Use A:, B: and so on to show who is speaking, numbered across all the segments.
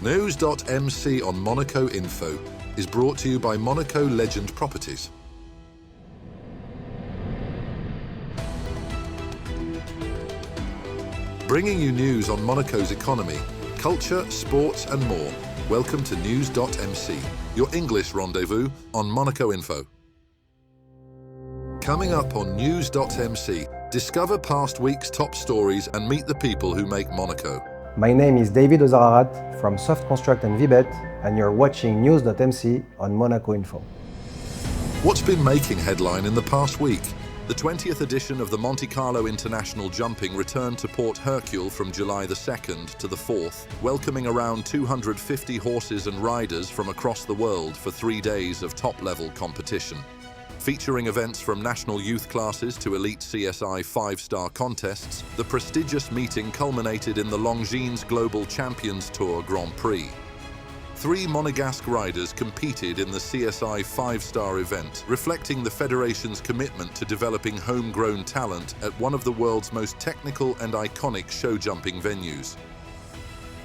A: NEWS.MC on Monaco Info is brought to you by Monaco Legend Properties. Bringing you news on Monaco's economy, culture, sports and more. Welcome to NEWS.MC, your English rendezvous on Monaco Info. Coming up on NEWS.MC, discover past week's top stories and meet the people who make Monaco.
B: My name is David Ozarat from Soft Construct and Vibet, and you're watching NEWS.MC on Monaco Info.
A: What's been making headline in the past week? The 20th edition of the Monte-Carlo International Jumping returned to Port Hercule from July the 2nd to the 4th, welcoming around 250 horses and riders from across the world for 3 days of top-level competition. Featuring events from national youth classes to elite CSI 5-star contests, the prestigious meeting culminated in the Longines Global Champions Tour Grand Prix. 3 Monegasque riders competed in the CSI 5-star event, reflecting the Federation's commitment to developing homegrown talent at one of the world's most technical and iconic show jumping venues.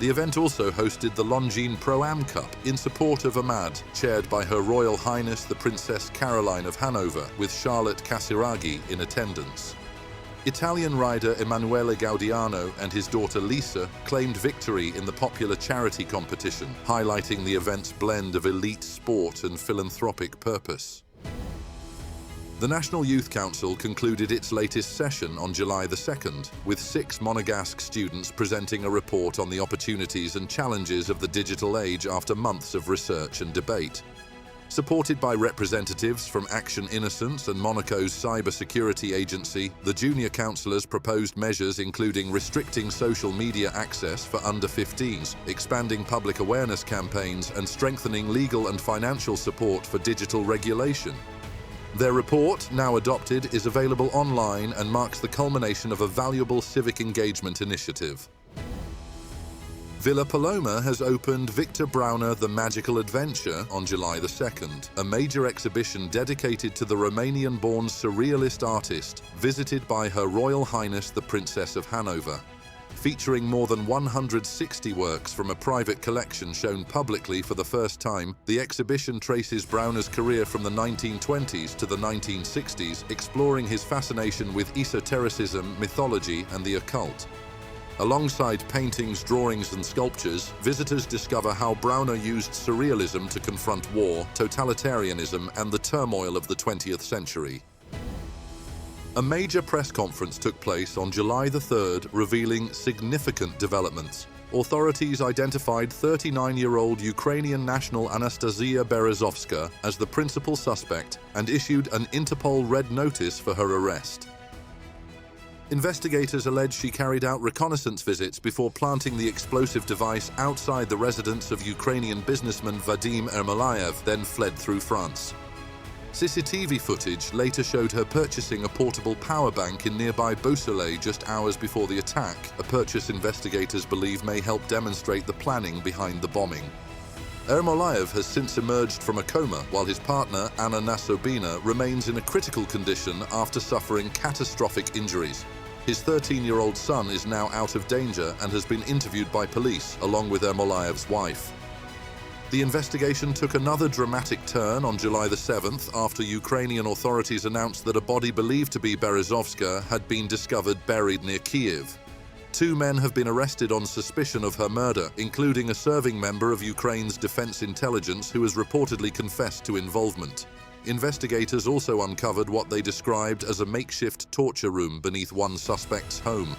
A: The event also hosted the Longines Pro-Am Cup in support of AMAD, chaired by Her Royal Highness the Princess Caroline of Hanover, with Charlotte Casiraghi in attendance. Italian rider Emanuele Gaudiano and his daughter Lisa claimed victory in the popular charity competition, highlighting the event's blend of elite sport and philanthropic purpose. The National Youth Council concluded its latest session on July the 2nd, with 6 Monegasque students presenting a report on the opportunities and challenges of the digital age after months of research and debate. Supported by representatives from Action Innocence and Monaco's cybersecurity agency, the junior councillors proposed measures including restricting social media access for under 15s, expanding public awareness campaigns, and strengthening legal and financial support for digital regulation. Their report, now adopted, is available online and marks the culmination of a valuable civic engagement initiative. Villa Paloma has opened Victor Brauner The Magical Adventure on July the 2nd, a major exhibition dedicated to the Romanian-born Surrealist artist, visited by Her Royal Highness the Princess of Hanover. Featuring more than 160 works from a private collection shown publicly for the first time, the exhibition traces Brauner's career from the 1920s to the 1960s, exploring his fascination with esotericism, mythology, and the occult. Alongside paintings, drawings, and sculptures, visitors discover how Brauner used surrealism to confront war, totalitarianism, and the turmoil of the 20th century. A major press conference took place on July the 3rd, revealing significant developments. Authorities identified 39-year-old Ukrainian national Anastasia Berezovska as the principal suspect and issued an Interpol Red Notice for her arrest. Investigators allege she carried out reconnaissance visits before planting the explosive device outside the residence of Ukrainian businessman Vadim Ermolayev, then fled through France. CCTV footage later showed her purchasing a portable power bank in nearby Beausoleil just hours before the attack, a purchase investigators believe may help demonstrate the planning behind the bombing. Ermolayev has since emerged from a coma, while his partner, Anna Nasobina, remains in a critical condition after suffering catastrophic injuries. His 13-year-old son is now out of danger and has been interviewed by police, along with Ermolayev's wife. The investigation took another dramatic turn on July the 7th after Ukrainian authorities announced that a body believed to be Berezovska had been discovered buried near Kyiv. 2 men have been arrested on suspicion of her murder, including a serving member of Ukraine's defense intelligence who has reportedly confessed to involvement. Investigators also uncovered what they described as a makeshift torture room beneath one suspect's home.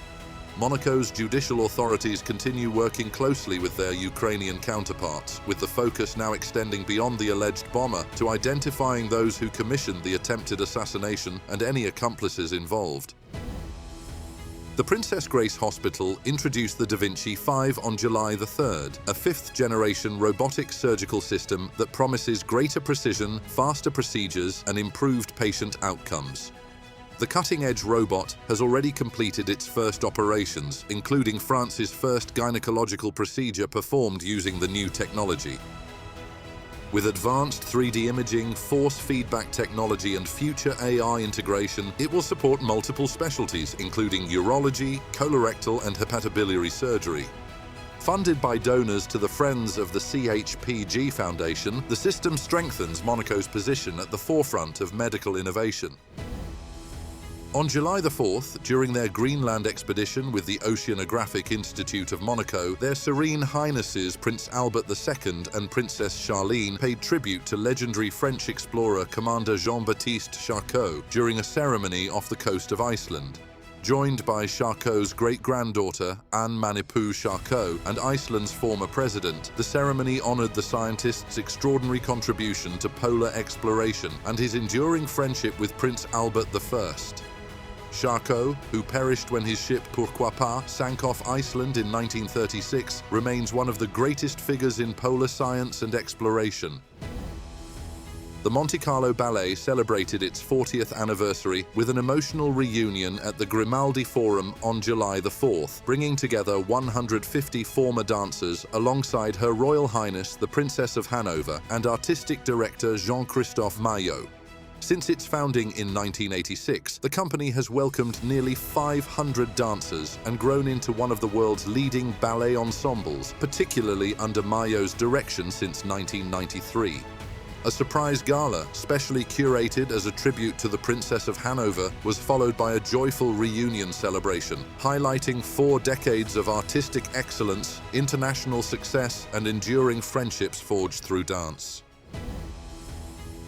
A: Monaco's judicial authorities continue working closely with their Ukrainian counterparts, with the focus now extending beyond the alleged bomber to identifying those who commissioned the attempted assassination and any accomplices involved. The Princess Grace Hospital introduced the Da Vinci 5 on July the 3rd, a 5th-generation robotic surgical system that promises greater precision, faster procedures, and improved patient outcomes. The cutting-edge robot has already completed its first operations, including France's first gynecological procedure performed using the new technology. With advanced 3D imaging, force feedback technology, and future AI integration, it will support multiple specialties, including urology, colorectal, and hepatobiliary surgery. Funded by donors to the Friends of the CHPG Foundation, the system strengthens Monaco's position at the forefront of medical innovation. On July the 4th, during their Greenland expedition with the Oceanographic Institute of Monaco, their Serene Highnesses Prince Albert II and Princess Charlene paid tribute to legendary French explorer Commander Jean-Baptiste Charcot during a ceremony off the coast of Iceland. Joined by Charcot's great-granddaughter, Anne Manipu Charcot, and Iceland's former president, the ceremony honored the scientist's extraordinary contribution to polar exploration and his enduring friendship with Prince Albert I. Charcot, who perished when his ship Pourquoi Pas sank off Iceland in 1936, remains one of the greatest figures in polar science and exploration. The Monte-Carlo Ballet celebrated its 40th anniversary with an emotional reunion at the Grimaldi Forum on July the 4th, bringing together 150 former dancers alongside Her Royal Highness the Princess of Hanover and artistic director Jean-Christophe Maillot. Since its founding in 1986, the company has welcomed nearly 500 dancers and grown into one of the world's leading ballet ensembles, particularly under Maillot's direction since 1993. A surprise gala, specially curated as a tribute to the Princess of Hanover, was followed by a joyful reunion celebration, highlighting 4 decades of artistic excellence, international success, and enduring friendships forged through dance.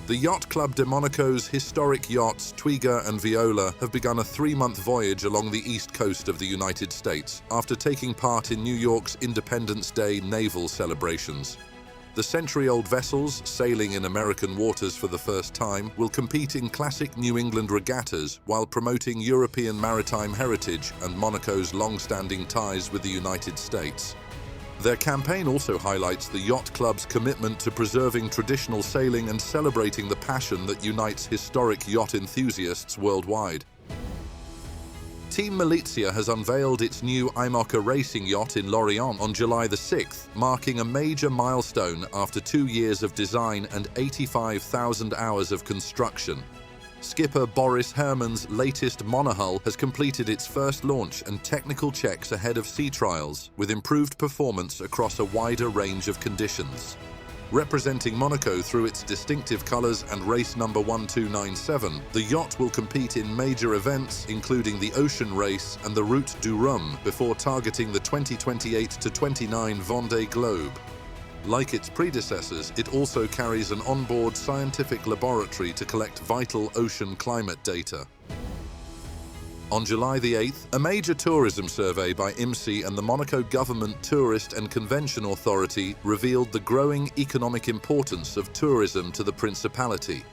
A: The Yacht Club de Monaco's historic yachts Twiga and Viola have begun a 3-month voyage along the east coast of the United States after taking part in New York's Independence Day naval celebrations. The century-old vessels, sailing in American waters for the first time, will compete in classic New England regattas while promoting European maritime heritage and Monaco's long-standing ties with the United States. Their campaign also highlights the Yacht Club's commitment to preserving traditional sailing and celebrating the passion that unites historic yacht enthusiasts worldwide. Team Milizia has unveiled its new IMOCA racing yacht in Lorient on July the 6th, marking a major milestone after 2 years of design and 85,000 hours of construction. Skipper Boris Herman's latest monohull has completed its first launch and technical checks ahead of sea trials, with improved performance across a wider range of conditions. Representing Monaco through its distinctive colors and race number 1297, the yacht will compete in major events including the Ocean Race and the Route du Rhum before targeting the 2028-29 Vendée Globe. Like its predecessors, it also carries an onboard scientific laboratory to collect vital ocean climate data. On July the 8th, a major tourism survey by IMSI and the Monaco Government Tourist and Convention Authority revealed the growing economic importance of tourism to the Principality.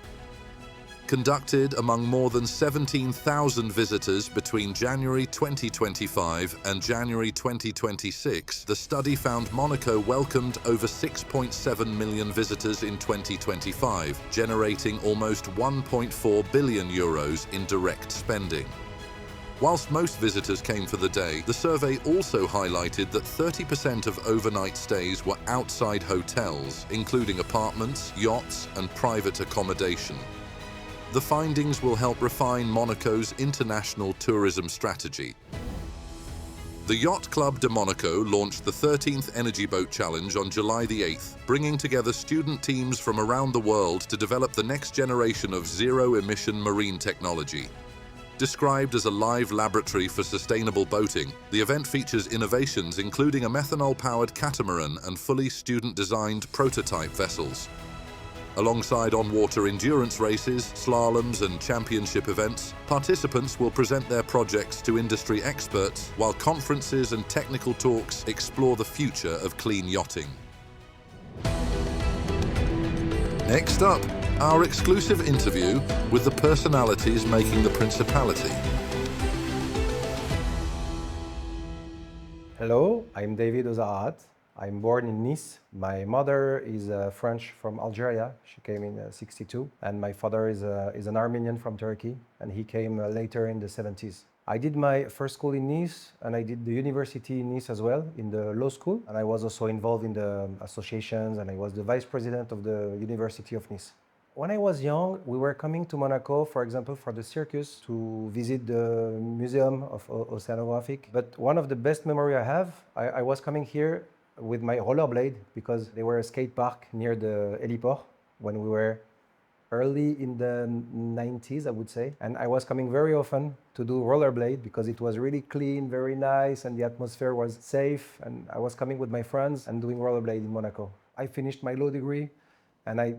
A: Conducted among more than 17,000 visitors between January 2025 and January 2026, the study found Monaco welcomed over 6.7 million visitors in 2025, generating almost 1.4 billion euros in direct spending. Whilst most visitors came for the day, the survey also highlighted that 30% of overnight stays were outside hotels, including apartments, yachts, and private accommodation. The findings will help refine Monaco's international tourism strategy. The Yacht Club de Monaco launched the 13th Energy Boat Challenge on July the 8th, bringing together student teams from around the world to develop the next generation of zero-emission marine technology. Described as a live laboratory for sustainable boating, the event features innovations including a methanol-powered catamaran and fully student-designed prototype vessels. Alongside on-water endurance races, slaloms and championship events, participants will present their projects to industry experts, while conferences and technical talks explore the future of clean yachting. Next up, our exclusive interview with the personalities making the Principality.
B: Hello, I'm David Ozarat. I'm born in Nice. My mother is French from Algeria. She came in '62. And my father is an Armenian from Turkey, and he came later in the '70s. I did my first school in Nice, and I did the university in Nice as well, in the law school. And I was also involved in the associations, and I was the vice president of the University of Nice. When I was young, we were coming to Monaco, for example, for the circus to visit the Museum of Oceanographic. But one of the best memory I have, I was coming here with my rollerblade because there were a skate park near the heliport when we were early in the 90s, I would say. And I was coming very often to do rollerblade because it was really clean, very nice, and the atmosphere was safe. And I was coming with my friends and doing rollerblade in Monaco. I finished my law degree and I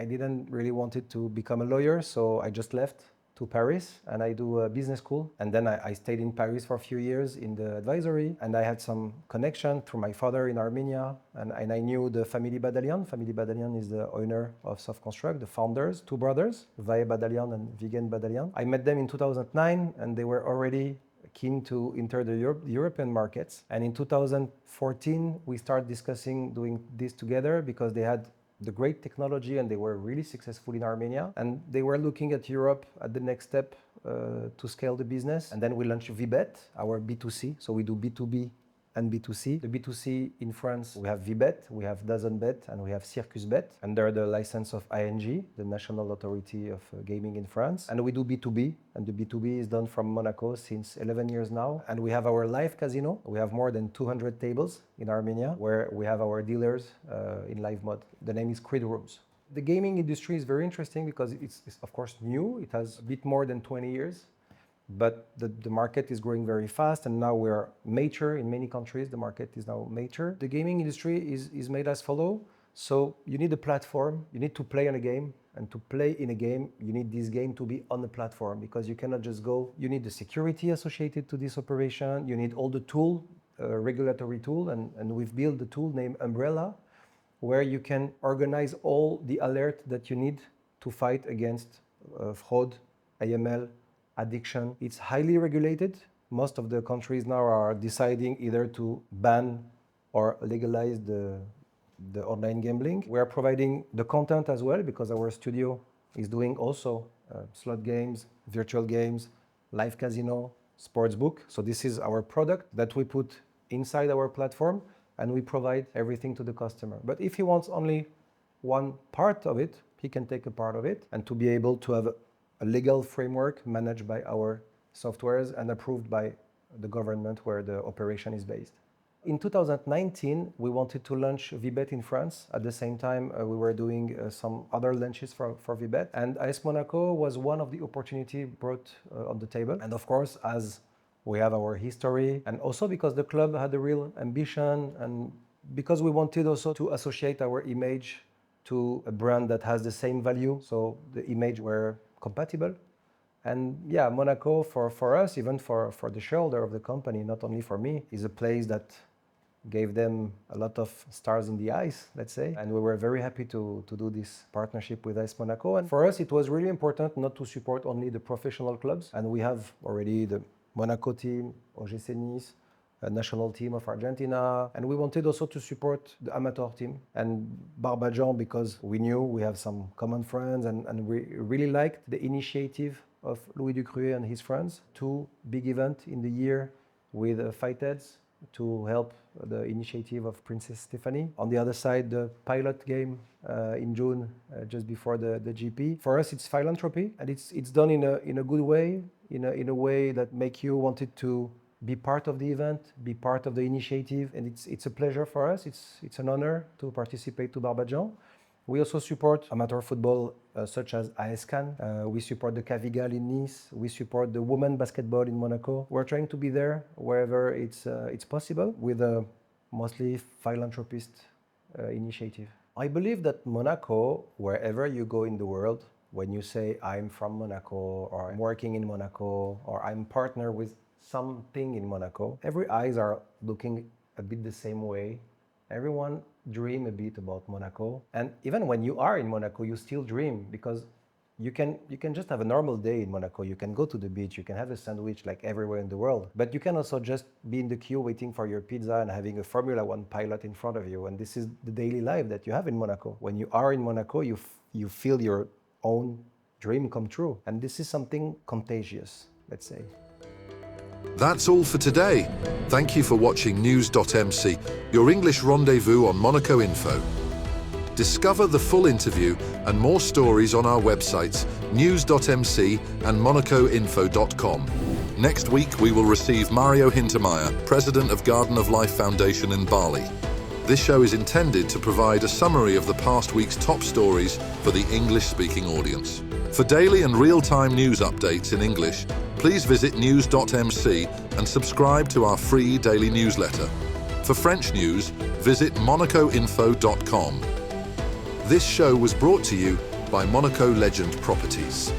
B: didn't really wanted to become a lawyer, so I just left to Paris and I do a business school. And then I stayed in Paris for a few years in the advisory, and I had some connection through my father in Armenia, and I knew the family Badalian. Family Badalian is the owner of Soft Construct, the founders, two brothers, Vae Badalian and Vigen Badalian. I met them in 2009 and they were already keen to enter the European markets. And in 2014, we started discussing doing this together because they had the great technology and they were really successful in Armenia, and they were looking at Europe at the next step to scale the business. And then we launched Vibet, our B2C. So we do B2B and B2C. The B2C in France, we have Vibet, we have DAZN Bet, and we have CircusBet under the license of ING, the National Authority of Gaming in France. And we do B2B, and the B2B is done from Monaco since 11 years now. And we have our live casino. We have more than 200 tables in Armenia where we have our dealers in live mode. The name is Creed Rooms. The gaming industry is very interesting because it's of course new. It has a bit more than 20 years. But the market is growing very fast, and now we're mature in many countries. The market is now mature. The gaming industry is made as follow. So you need a platform, you need to play on a game, and to play in a game, you need this game to be on the platform because you cannot just go. You need the security associated to this operation. You need all the tool, regulatory tool, and we've built the tool named Umbrella, where you can organize all the alert that you need to fight against fraud, AML, addiction. It's highly regulated. Most of the countries now are deciding either to ban or legalize the online gambling. We are providing the content as well because our studio is doing also slot games, virtual games, live casino, sportsbook. So this is our product that we put inside our platform and we provide everything to the customer. But if he wants only one part of it, he can take a part of it, and to be able to have a legal framework managed by our softwares and approved by the government where the operation is based. In 2019, we wanted to launch Vibet in France. At the same time, we were doing some other launches for Vibet. And AS Monaco was one of the opportunities brought on the table. And of course, as we have our history, and also because the club had a real ambition, and because we wanted also to associate our image to a brand that has the same value. So the image were compatible. And yeah, Monaco for us, even for the shareholder of the company, not only for me, is a place that gave them a lot of stars in the eyes, let's say. And we were very happy to do this partnership with AS Monaco. And for us, it was really important not to support only the professional clubs. And we have already the Monaco team, OGC Nice, a national team of Argentina. And we wanted also to support the amateur team and Barbadjan because we knew we have some common friends and we really liked the initiative of Louis Ducruet and his friends. Two big events in the year with Fight Heads to help the initiative of Princess Stephanie. On the other side, the pilot game in June, just before the GP. For us, it's philanthropy, and it's done in a good way, in a way that make you wanted to be part of the event, be part of the initiative, and it's a pleasure for us. It's an honor to participate to Barbadjan. We also support amateur football such as AS Cannes. We support the Cavigal in Nice. We support the women basketball in Monaco. We're trying to be there wherever it's possible with a mostly philanthropist initiative. I believe that Monaco, wherever you go in the world, when you say I'm from Monaco or I'm working in Monaco or I'm partner with something in Monaco, every eyes are looking a bit the same way. Everyone dream a bit about Monaco. And even when you are in Monaco, you still dream because you can just have a normal day in Monaco. You can go to the beach, you can have a sandwich like everywhere in the world. But you can also just be in the queue waiting for your pizza and having a Formula One pilot in front of you. And this is the daily life that you have in Monaco. When you are in Monaco, you feel your own dream come true. And this is something contagious, let's say.
A: That's all for today. Thank you for watching NEWS.MC, your English rendezvous on Monaco Info. Discover the full interview and more stories on our websites, NEWS.MC and MonacoInfo.com. Next week, we will receive Mario Hintermeyer, President of Garden of Life Foundation in Bali. This show is intended to provide a summary of the past week's top stories for the English-speaking audience. For daily and real-time news updates in English, please visit NEWS.MC and subscribe to our free daily newsletter. For French news, visit MonacoInfo.com. This show was brought to you by Monaco Legend Properties.